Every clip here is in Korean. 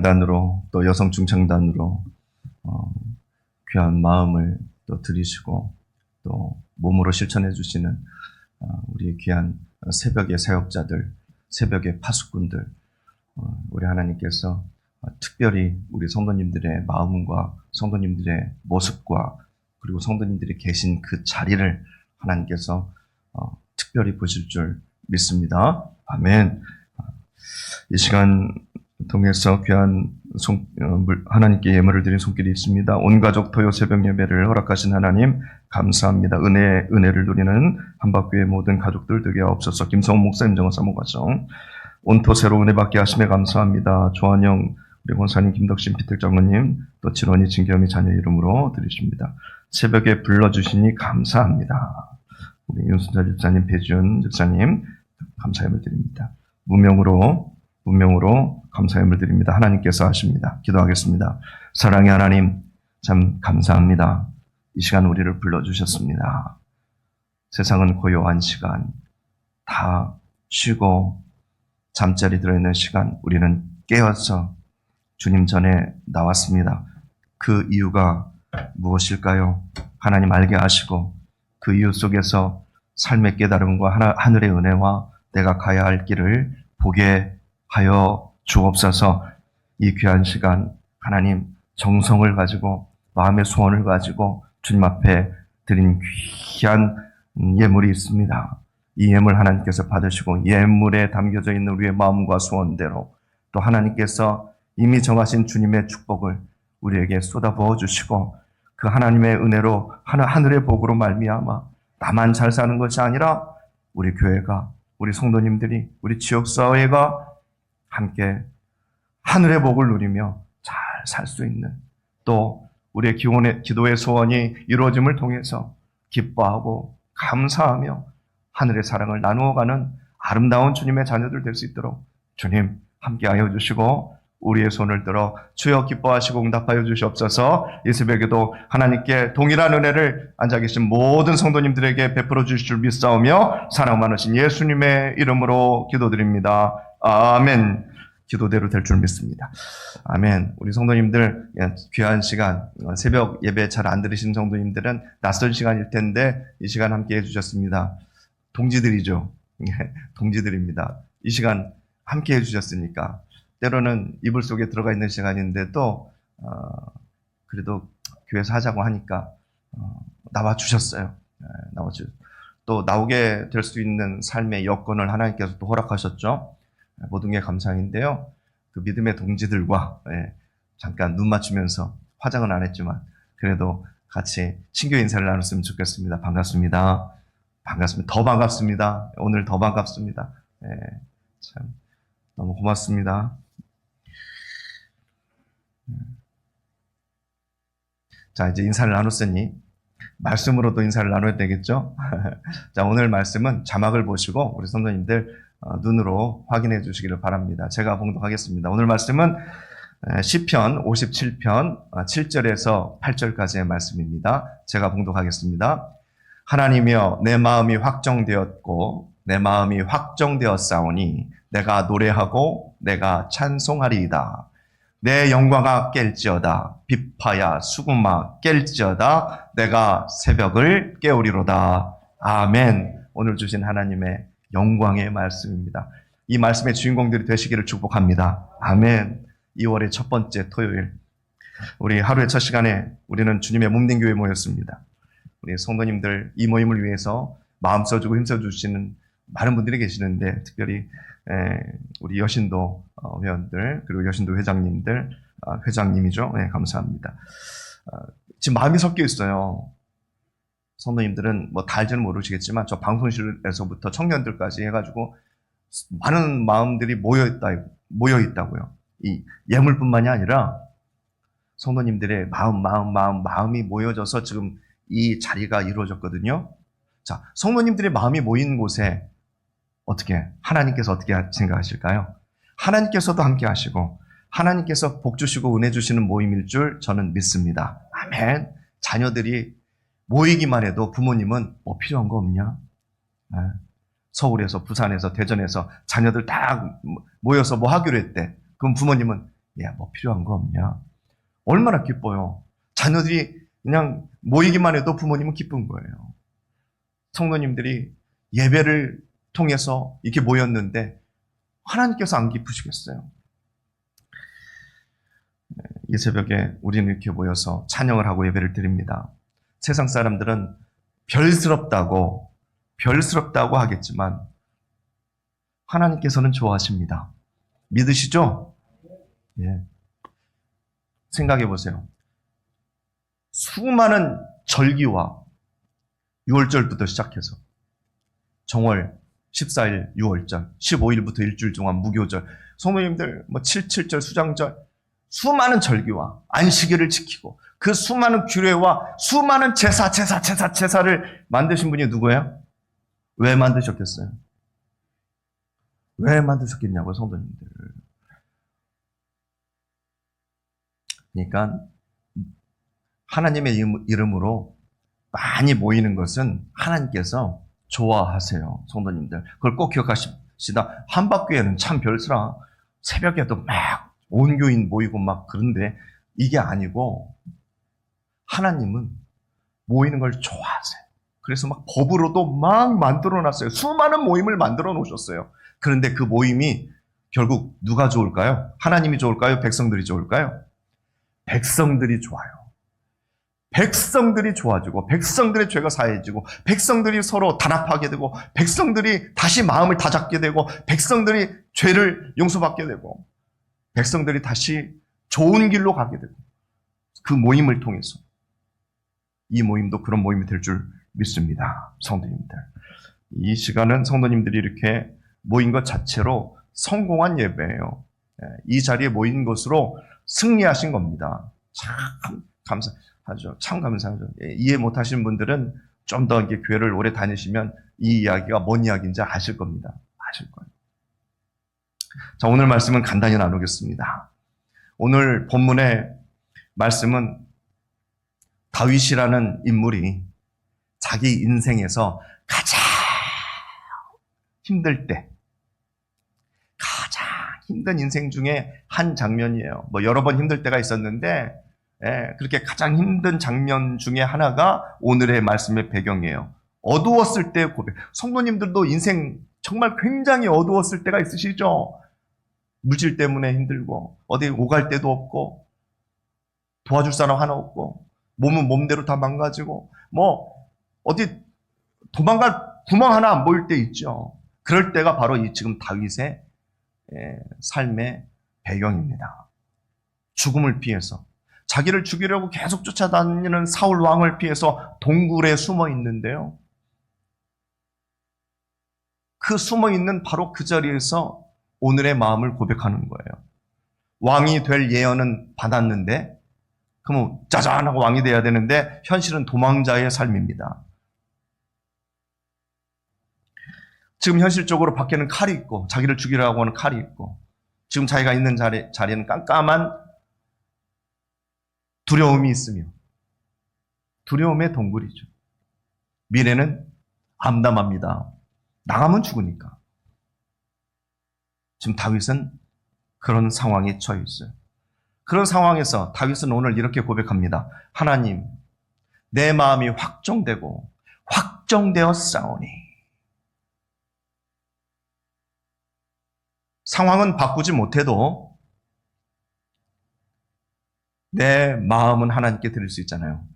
단으로 또 여성 중창단으로 귀한 마음을 또 들이시고 또 몸으로 실천해 주시는 우리 귀한 새벽의 사역자들, 새벽의 파수꾼들, 우리 하나님께서 특별히 우리 성도님들의 마음과 성도님들의 모습과 그리고 성도님들이 계신 그 자리를 하나님께서 특별히 보실 줄 믿습니다. 아멘. 이 시간 통해서 귀한 하나님께 예물을 드린 손길이 있습니다. 온 가족 토요 새벽 예배를 허락하신 하나님 감사합니다. 은혜를 누리는 한박교회 모든 가족들 되게 하옵소서. 김성훈 목사님, 정원 사모가정 온토 새로 은혜 받게 하심에 감사합니다. 조한영 우리 권사님, 김덕신 피틀 장로님, 또 진원이 진겸이 자녀 이름으로 드리십니다. 새벽에 불러주시니 감사합니다. 우리 윤순자 집사님, 배지훈 집사님 감사함을 드립니다. 무명으로 감사함을 드립니다. 하나님께서 하십니다. 기도하겠습니다. 사랑의 하나님, 참 감사합니다. 이 시간 우리를 불러주셨습니다. 세상은 고요한 시간, 다 쉬고 잠자리 들어있는 시간, 우리는 깨어서 주님 전에 나왔습니다. 그 이유가 무엇일까요? 하나님 알게 하시고 그 이유 속에서 삶의 깨달음과 하늘의 은혜와 내가 가야 할 길을 보게 하여 주옵소서. 이 귀한 시간 하나님 정성을 가지고 마음의 소원을 가지고 주님 앞에 드린 귀한 예물이 있습니다. 이 예물 하나님께서 받으시고 예물에 담겨져 있는 우리의 마음과 소원대로 또 하나님께서 이미 정하신 주님의 축복을 우리에게 쏟아부어 주시고 그 하나님의 은혜로 하늘의 복으로 말미암아 나만 잘 사는 것이 아니라 우리 교회가, 우리 성도님들이, 우리 지역사회가 함께 하늘의 복을 누리며 잘 살 수 있는, 또 우리의 기도의 소원이 이루어짐을 통해서 기뻐하고 감사하며 하늘의 사랑을 나누어가는 아름다운 주님의 자녀들 될 수 있도록 주님 함께하여 주시고 우리의 손을 들어 주여 기뻐하시고 응답하여 주시옵소서. 이 새벽에도 하나님께 동일한 은혜를 앉아 계신 모든 성도님들에게 베풀어 주실 줄 믿사오며 사랑 많으신 예수님의 이름으로 기도드립니다. 아멘. 기도대로 될 줄 믿습니다. 아멘. 우리 성도님들 귀한 시간, 새벽 예배 잘 안 들으신 성도님들은 낯선 시간일 텐데 이 시간 함께 해주셨습니다. 동지들이죠. 동지들입니다. 이 시간 함께 해주셨으니까 때로는 이불 속에 들어가 있는 시간인데도 그래도 교회에서 하자고 하니까 나와주셨어요. 또 나오게 될 수 있는 삶의 여건을 하나님께서 또 허락하셨죠. 모든 게 감사인데요. 그 믿음의 동지들과 잠깐 눈 맞추면서 화장은 안 했지만 그래도 같이 신교 인사를 나눴으면 좋겠습니다. 반갑습니다. 반갑습니다. 더 반갑습니다. 오늘 더 반갑습니다. 참 너무 고맙습니다. 자, 이제 인사를 나눴으니 말씀으로도 인사를 나눠야 되겠죠? 자, 오늘 말씀은 자막을 보시고 우리 성도님들 눈으로 확인해 주시기를 바랍니다. 제가 봉독하겠습니다. 오늘 말씀은 시편 57편 7절에서 8절까지의 말씀입니다. 제가 봉독하겠습니다. 하나님이여 내 마음이 확정되었고 내 마음이 확정되었사오니 내가 노래하고 내가 찬송하리이다. 내 영광아 깰지어다. 비파야 수금아 깰지어다. 내가 새벽을 깨우리로다. 아멘. 오늘 주신 하나님의 영광의 말씀입니다. 이 말씀의 주인공들이 되시기를 축복합니다. 아멘. 2월의 첫 번째 토요일, 우리 하루의 첫 시간에 우리는 주님의 몸된 교회에 모였습니다. 우리 성도님들 이 모임을 위해서 마음 써주고 힘써주시는 많은 분들이 계시는데 특별히 우리 여신도 회원들 그리고 여신도 회장님들, 회장님이죠. 감사합니다. 지금 마음이 섞여 있어요. 성도님들은 뭐 다 알지는 모르시겠지만 저 방송실에서부터 청년들까지 해가지고 많은 마음들이 모여 있다고요. 이 예물뿐만이 아니라 성도님들의 마음이 모여져서 지금 이 자리가 이루어졌거든요. 자, 성도님들의 마음이 모인 곳에 하나님께서 어떻게 생각하실까요? 하나님께서도 함께 하시고 하나님께서 복 주시고 은혜 주시는 모임일 줄 저는 믿습니다. 아멘. 자녀들이 모이기만 해도 부모님은 뭐 필요한 거 없냐? 서울에서 부산에서 대전에서 자녀들 다 모여서 뭐 하기로 했대. 그럼 부모님은 야, 뭐 필요한 거 없냐? 얼마나 기뻐요. 자녀들이 그냥 모이기만 해도 부모님은 기쁜 거예요. 성도님들이 예배를 통해서 이렇게 모였는데 하나님께서 안 기쁘시겠어요? 이 새벽에 우리는 이렇게 모여서 찬양을 하고 예배를 드립니다. 세상 사람들은 별스럽다고 하겠지만 하나님께서는 좋아하십니다. 믿으시죠? 예. 생각해 보세요. 수많은 절기와 6월절부터 시작해서 정월 14일 6월절, 15일부터 일주일 동안 무교절, 성도님들 77절 수장절, 수많은 절기와 안식일을 지키고 그 수많은 규례와 수많은 제사를 만드신 분이 누구예요? 왜 만드셨겠어요? 왜 만드셨겠냐고요, 성도님들. 그러니까 하나님의 이름으로 많이 모이는 것은 하나님께서 좋아하세요, 성도님들. 그걸 꼭 기억하십시다. 한박교회는 참 별스라. 새벽에도 막 온 교인 모이고 막 그런데 이게 아니고 하나님은 모이는 걸 좋아하세요. 그래서 막 법으로도 막 만들어 놨어요. 수많은 모임을 만들어 놓으셨어요. 그런데 그 모임이 결국 누가 좋을까요? 하나님이 좋을까요? 백성들이 좋을까요? 백성들이 좋아요. 백성들이 좋아지고 백성들의 죄가 사해지고 백성들이 서로 단합하게 되고 백성들이 다시 마음을 다잡게 되고 백성들이 죄를 용서받게 되고 백성들이 다시 좋은 길로 가게 되고 그 모임을 통해서 이 모임도 그런 모임이 될 줄 믿습니다. 성도님들. 이 시간은 성도님들이 이렇게 모인 것 자체로 성공한 예배예요. 이 자리에 모인 것으로 승리하신 겁니다. 참 감사하죠. 참 감사하죠. 이해 못하시는 분들은 좀 더 이게 교회를 오래 다니시면 이 이야기가 뭔 이야기인지 아실 겁니다. 아실 거예요. 자, 오늘 말씀은 간단히 나누겠습니다. 오늘 본문의 말씀은 다윗이라는 인물이 자기 인생에서 가장 힘들 때, 가장 힘든 인생 중에 한 장면이에요. 여러 번 힘들 때가 있었는데, 그렇게 가장 힘든 장면 중에 하나가 오늘의 말씀의 배경이에요. 어두웠을 때의 고백. 성도님들도 인생 정말 굉장히 어두웠을 때가 있으시죠? 물질 때문에 힘들고, 어디 오갈 데도 없고, 도와줄 사람 하나 없고, 몸은 몸대로 다 망가지고, 어디 도망갈 구멍 하나 안 보일 때 있죠. 그럴 때가 바로 이 지금 다윗의 삶의 배경입니다. 죽음을 피해서, 자기를 죽이려고 계속 쫓아다니는 사울 왕을 피해서 동굴에 숨어 있는데요. 그 숨어 있는 바로 그 자리에서 오늘의 마음을 고백하는 거예요. 왕이 될 예언은 받았는데, 그러면 짜잔하고 왕이 돼야 되는데 현실은 도망자의 삶입니다. 지금 현실적으로 밖에는 칼이 있고 자기를 죽이려고 하는 칼이 있고 지금 자기가 있는 자리에는 깜깜한 두려움이 있으며 두려움의 동굴이죠. 미래는 암담합니다. 나가면 죽으니까. 지금 다윗은 그런 상황에 처해 있어요. 그런 상황에서 다윗은 오늘 이렇게 고백합니다. 하나님, 내 마음이 확정되고 확정되었사오니. 상황은 바꾸지 못해도 내 마음은 하나님께 드릴 수 있잖아요.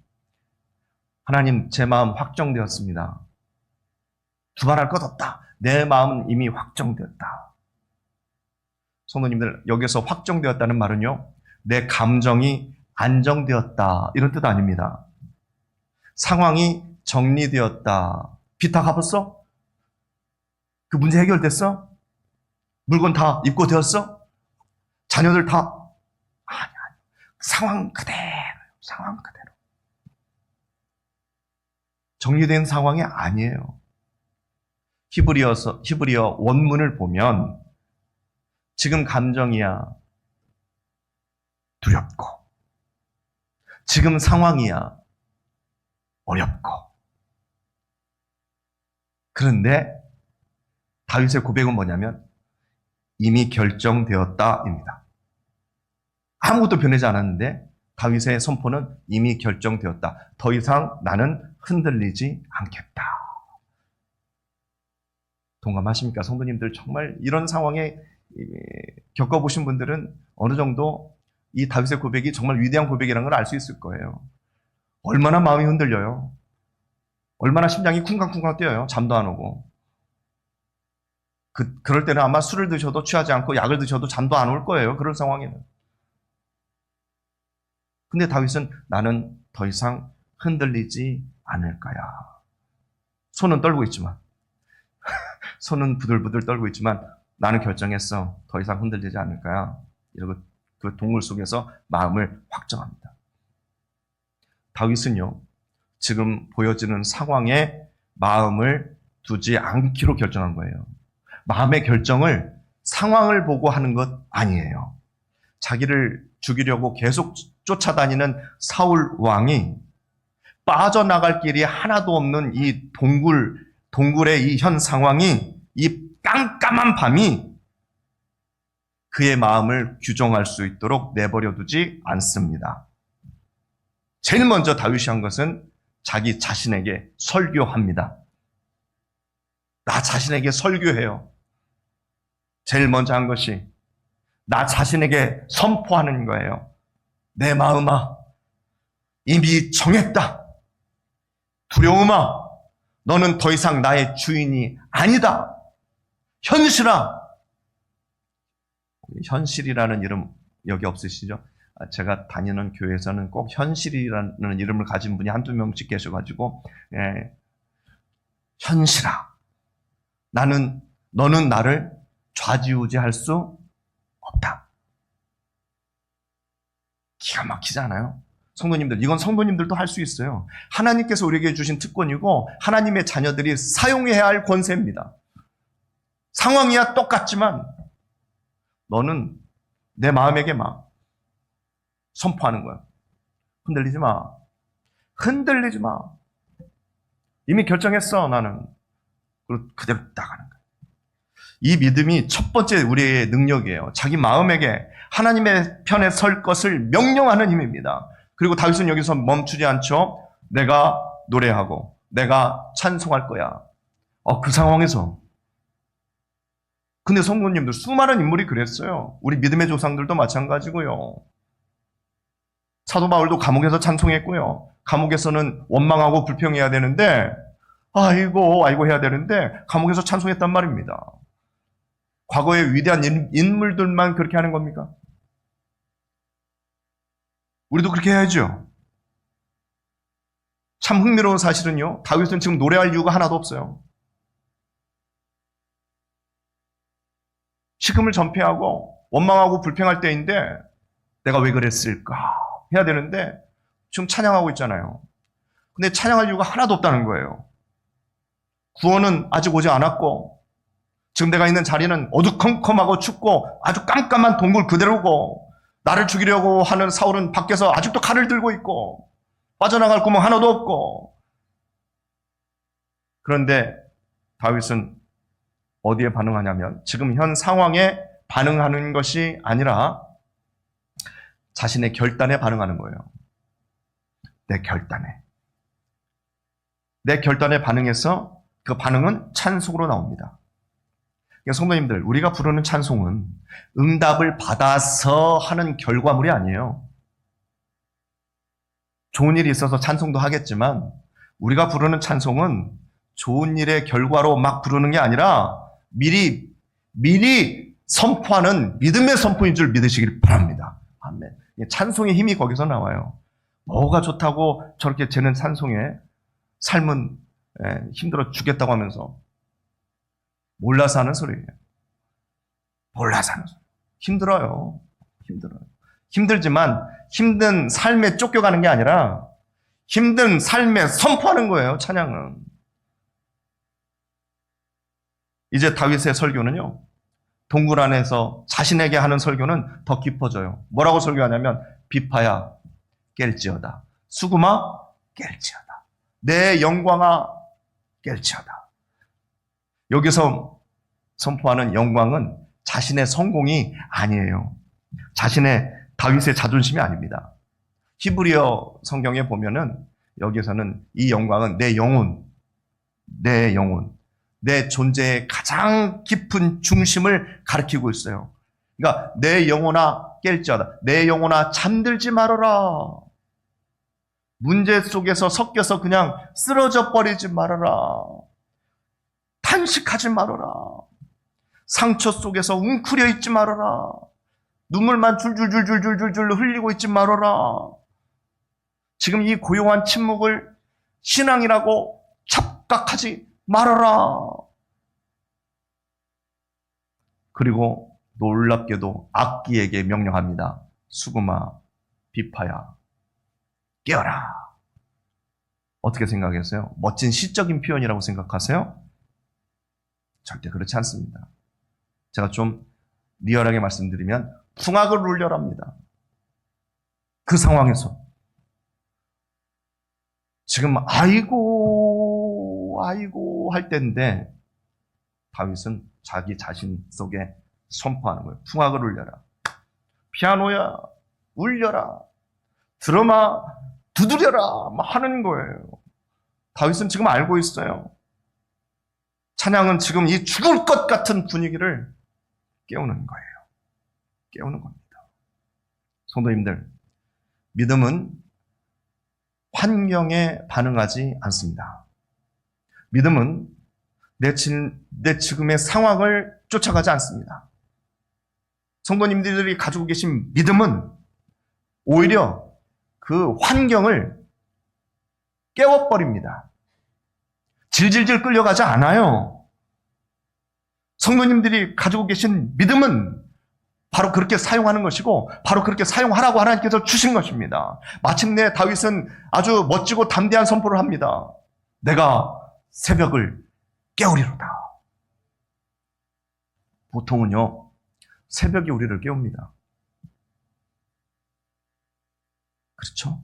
하나님, 제 마음 확정되었습니다. 두말할 것 없다. 내 마음은 이미 확정되었다. 성도님들, 여기서 확정되었다는 말은요, 내 감정이 안정되었다, 이런 뜻 아닙니다. 상황이 정리되었다. 빚 다 갚았어? 그 문제 해결됐어? 물건 다 입고 되었어? 자녀들 다? 아니. 상황 그대로. 정리된 상황이 아니에요. 히브리어 원문을 보면 지금 감정이야 두렵고, 지금 상황이야 어렵고. 그런데 다윗의 고백은 뭐냐면 이미 결정되었다입니다. 아무것도 변하지 않았는데 다윗의 선포는 이미 결정되었다. 더 이상 나는 흔들리지 않겠다. 동감하십니까? 성도님들, 정말 이런 상황에 겪어보신 분들은 어느 정도 이 다윗의 고백이 정말 위대한 고백이라는 걸 알 수 있을 거예요. 얼마나 마음이 흔들려요. 얼마나 심장이 쿵쾅쿵쾅 뛰어요. 잠도 안 오고. 그럴 때는 아마 술을 드셔도 취하지 않고 약을 드셔도 잠도 안 올 거예요. 그런 상황에는. 근데 다윗은 나는 더 이상 흔들리지 않을 거야. 손은 떨고 있지만, 손은 부들부들 떨고 있지만 나는 결정했어. 더 이상 흔들리지 않을 거야. 이러고 그 동굴 속에서 마음을 확정합니다. 다윗은요, 지금 보여지는 상황에 마음을 두지 않기로 결정한 거예요. 마음의 결정을 상황을 보고 하는 것 아니에요. 자기를 죽이려고 계속 쫓아다니는 사울 왕이 빠져나갈 길이 하나도 없는 이 동굴의 이 현 상황이, 이 깜깜한 밤이 그의 마음을 규정할 수 있도록 내버려 두지 않습니다. 제일 먼저 다윗이 한 것은 자기 자신에게 설교합니다. 나 자신에게 설교해요. 제일 먼저 한 것이 나 자신에게 선포하는 거예요. 내 마음아, 이미 정했다. 두려움아, 너는 더 이상 나의 주인이 아니다. 현실아. 현실이라는 이름 여기 없으시죠? 제가 다니는 교회에서는 꼭 현실이라는 이름을 가진 분이 한두 명씩 계셔가지고, 현실아, 너는 나를 좌지우지할 수 없다. 기가 막히지 않아요? 성도님들, 이건 성도님들도 할 수 있어요. 하나님께서 우리에게 주신 특권이고 하나님의 자녀들이 사용해야 할 권세입니다. 상황이야 똑같지만 너는 내 마음에게 막 선포하는 거야. 흔들리지 마. 흔들리지 마. 이미 결정했어, 나는. 그리고 그대로 나가는 거야. 이 믿음이 첫 번째 우리의 능력이에요. 자기 마음에게 하나님의 편에 설 것을 명령하는 힘입니다. 그리고 다윗은 여기서 멈추지 않죠. 내가 노래하고 내가 찬송할 거야. 그 상황에서. 근데 성도님들, 수많은 인물이 그랬어요. 우리 믿음의 조상들도 마찬가지고요. 사도 바울도 감옥에서 찬송했고요. 감옥에서는 원망하고 불평해야 되는데 아이고 해야 되는데 감옥에서 찬송했단 말입니다. 과거의 위대한 인물들만 그렇게 하는 겁니까? 우리도 그렇게 해야죠. 참 흥미로운 사실은요, 다윗은 지금 노래할 이유가 하나도 없어요. 시금을 전폐하고 원망하고 불평할 때인데 내가 왜 그랬을까 해야 되는데 지금 찬양하고 있잖아요. 근데 찬양할 이유가 하나도 없다는 거예요. 구원은 아직 오지 않았고 지금 내가 있는 자리는 어두컴컴하고 춥고 아주 깜깜한 동굴 그대로고 나를 죽이려고 하는 사울은 밖에서 아직도 칼을 들고 있고 빠져나갈 구멍 하나도 없고. 그런데 다윗은 어디에 반응하냐면 지금 현 상황에 반응하는 것이 아니라 자신의 결단에 반응하는 거예요. 내 결단에 반응해서 그 반응은 찬송으로 나옵니다. 그러니까 성도님들, 우리가 부르는 찬송은 응답을 받아서 하는 결과물이 아니에요. 좋은 일이 있어서 찬송도 하겠지만 우리가 부르는 찬송은 좋은 일의 결과로 막 부르는 게 아니라 미리 선포하는 믿음의 선포인 줄 믿으시길 바랍니다. 아멘. 찬송의 힘이 거기서 나와요. 뭐가 좋다고 저렇게 재는 찬송에 삶은 힘들어 죽겠다고 하면서 몰라서 하는 소리예요. 몰라서 하는 소리. 힘들어요. 힘들지만 힘든 삶에 쫓겨가는 게 아니라 힘든 삶에 선포하는 거예요, 찬양은. 이제 다윗의 설교는요, 동굴 안에서 자신에게 하는 설교는 더 깊어져요. 뭐라고 설교하냐면 비파야 깰지어다. 수금아 깰지어다. 내 영광아 깰지어다. 여기서 선포하는 영광은 자신의 성공이 아니에요. 다윗의 자존심이 아닙니다. 히브리어 성경에 보면은 여기서는 이 영광은 내 영혼, 내 존재의 가장 깊은 중심을 가리키고 있어요. 그러니까 내 영혼아 깰지어다. 내 영혼아 잠들지 말아라. 문제 속에서 섞여서 그냥 쓰러져 버리지 말아라. 탄식하지 말아라. 상처 속에서 웅크려 있지 말아라. 눈물만 줄줄줄줄줄줄 흘리고 있지 말아라. 지금 이 고요한 침묵을 신앙이라고 착각하지 말아라. 그리고 놀랍게도 악기에게 명령합니다. 수금아, 비파야, 깨어라. 어떻게 생각하세요? 멋진 시적인 표현이라고 생각하세요? 절대 그렇지 않습니다. 제가 좀 리얼하게 말씀드리면 풍악을 울려랍니다. 그 상황에서 지금 아이고 할 때인데 다윗은 자기 자신 속에 선포하는 거예요. 풍악을 울려라. 피아노야 울려라. 드러마 두드려라 하는 거예요. 다윗은 지금 알고 있어요. 찬양은 지금 이 죽을 것 같은 분위기를 깨우는 거예요. 깨우는 겁니다. 성도님들, 믿음은 환경에 반응하지 않습니다. 믿음은 내 지금의 상황을 쫓아가지 않습니다. 성도님들이 가지고 계신 믿음은 오히려 그 환경을 깨워버립니다. 질질질 끌려가지 않아요. 성도님들이 가지고 계신 믿음은 바로 그렇게 사용하는 것이고 바로 그렇게 사용하라고 하나님께서 주신 것입니다. 마침내 다윗은 아주 멋지고 담대한 선포를 합니다. 내가 새벽을 깨우리로다. 보통은요, 새벽이 우리를 깨웁니다. 그렇죠?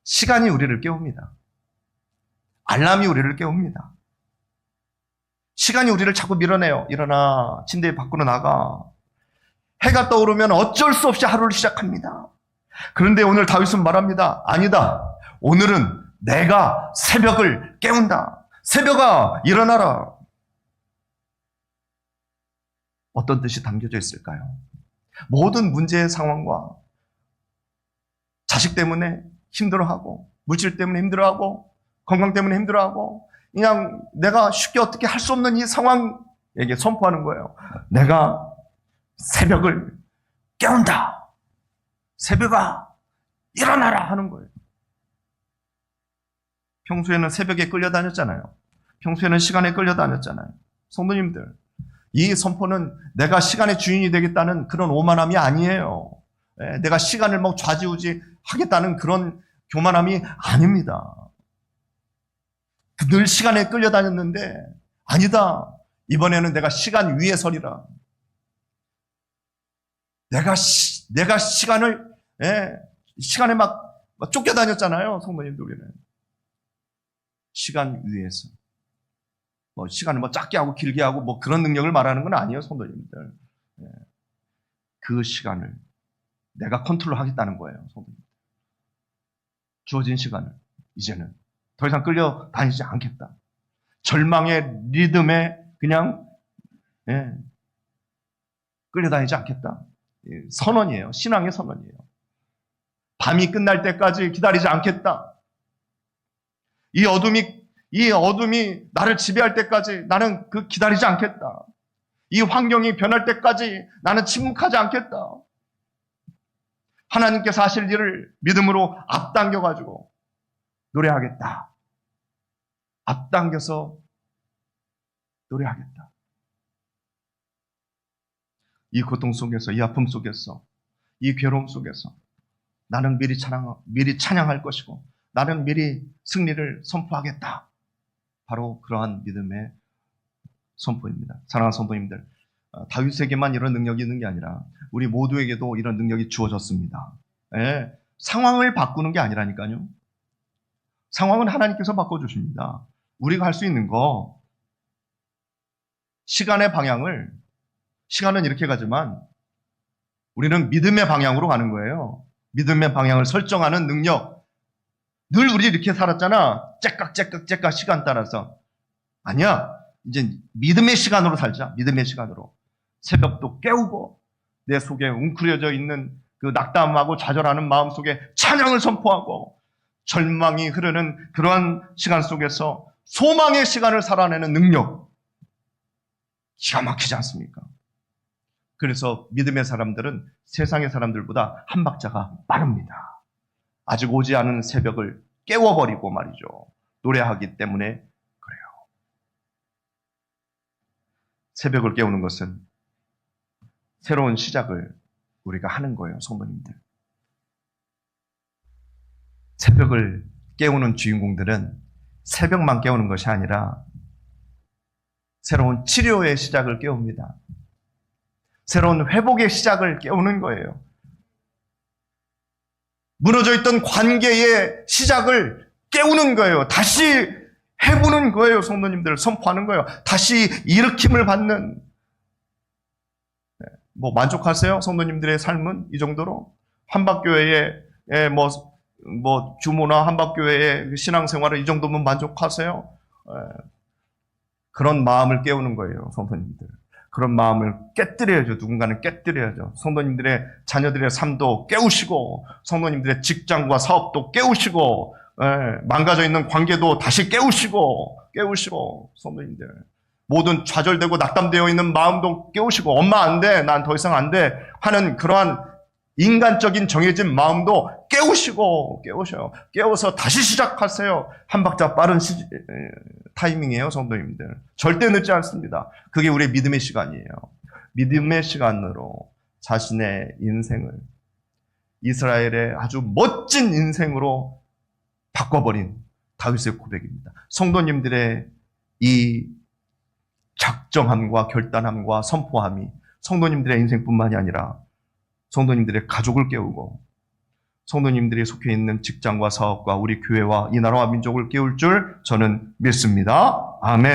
시간이 우리를 깨웁니다. 알람이 우리를 깨웁니다. 시간이 우리를 자꾸 밀어내요. 일어나, 침대 밖으로 나가. 해가 떠오르면 어쩔 수 없이 하루를 시작합니다. 그런데 오늘 다윗은 말합니다. 아니다. 오늘은 내가 새벽을 깨운다. 새벽아, 일어나라. 어떤 뜻이 담겨져 있을까요? 모든 문제의 상황과 자식 때문에 힘들어하고, 물질 때문에 힘들어하고, 건강 때문에 힘들어하고, 그냥 내가 쉽게 어떻게 할 수 없는 이 상황에게 선포하는 거예요. 내가 새벽을 깨운다. 새벽아, 일어나라 하는 거예요. 평소에는 새벽에 끌려다녔잖아요. 평소에는 시간에 끌려다녔잖아요. 성도님들, 이 선포는 내가 시간의 주인이 되겠다는 그런 오만함이 아니에요. 내가 시간을 막 좌지우지 하겠다는 그런 교만함이 아닙니다. 늘 시간에 끌려다녔는데 아니다. 이번에는 내가 시간 위에 서리라. 내가 시간을 시간에 막 쫓겨다녔잖아요. 성도님들 우리는. 시간 위에서. 시간을 짧게 하고 길게 하고 그런 능력을 말하는 건 아니에요, 성도님들. 그 시간을 내가 컨트롤하겠다는 거예요, 성도님들. 주어진 시간을 이제는 더 이상 끌려다니지 않겠다. 절망의 리듬에 그냥 끌려다니지 않겠다. 선언이에요. 신앙의 선언이에요. 밤이 끝날 때까지 기다리지 않겠다. 이 어둠이 나를 지배할 때까지 나는 기다리지 않겠다. 이 환경이 변할 때까지 나는 침묵하지 않겠다. 하나님께서 하실 일을 믿음으로 앞당겨가지고 노래하겠다. 앞당겨서 노래하겠다. 이 고통 속에서, 이 아픔 속에서, 이 괴로움 속에서 나는 미리 찬양할 것이고 나는 미리 승리를 선포하겠다. 바로 그러한 믿음의 선포입니다. 사랑하는 성도님들, 다윗에게만 이런 능력이 있는 게 아니라 우리 모두에게도 이런 능력이 주어졌습니다. 상황을 바꾸는 게 아니라니까요. 상황은 하나님께서 바꿔주십니다. 우리가 할 수 있는 거, 시간의 방향을, 시간은 이렇게 가지만 우리는 믿음의 방향으로 가는 거예요. 믿음의 방향을 설정하는 능력. 늘 우리 이렇게 살았잖아. 째깍 시간 따라서. 아니야. 이제 믿음의 시간으로 살자. 믿음의 시간으로. 새벽도 깨우고 내 속에 웅크려져 있는 그 낙담하고 좌절하는 마음 속에 찬양을 선포하고 절망이 흐르는 그러한 시간 속에서 소망의 시간을 살아내는 능력. 기가 막히지 않습니까? 그래서 믿음의 사람들은 세상의 사람들보다 한 박자가 빠릅니다. 아직 오지 않은 새벽을 깨워버리고 말이죠. 노래하기 때문에 그래요. 새벽을 깨우는 것은 새로운 시작을 우리가 하는 거예요, 성도님들. 새벽을 깨우는 주인공들은 새벽만 깨우는 것이 아니라 새로운 치료의 시작을 깨웁니다. 새로운 회복의 시작을 깨우는 거예요. 무너져 있던 관계의 시작을 깨우는 거예요. 다시 해보는 거예요, 성도님들. 선포하는 거예요. 다시 일으킴을 받는. 뭐 만족하세요? 성도님들의 삶은 이 정도로? 한박교회의 주모나 한박교회의 신앙생활을 이 정도면 만족하세요? 그런 마음을 깨우는 거예요, 성도님들. 그런 마음을 깨뜨려야죠. 누군가는 깨뜨려야죠. 성도님들의 자녀들의 삶도 깨우시고, 성도님들의 직장과 사업도 깨우시고, 망가져 있는 관계도 다시 깨우시고, 성도님들. 모든 좌절되고 낙담되어 있는 마음도 깨우시고, 엄마 안 돼, 난 더 이상 안 돼 하는 그러한 인간적인 정해진 마음도 깨우셔요. 깨워서 다시 시작하세요. 한 박자 빠른 타이밍이에요, 성도님들. 절대 늦지 않습니다. 그게 우리의 믿음의 시간이에요. 믿음의 시간으로 자신의 인생을 이스라엘의 아주 멋진 인생으로 바꿔버린 다윗의 고백입니다. 성도님들의 이 작정함과 결단함과 선포함이 성도님들의 인생뿐만이 아니라 성도님들의 가족을 깨우고 성도님들이 속해 있는 직장과 사업과 우리 교회와 이 나라와 민족을 깨울 줄 저는 믿습니다. 아멘.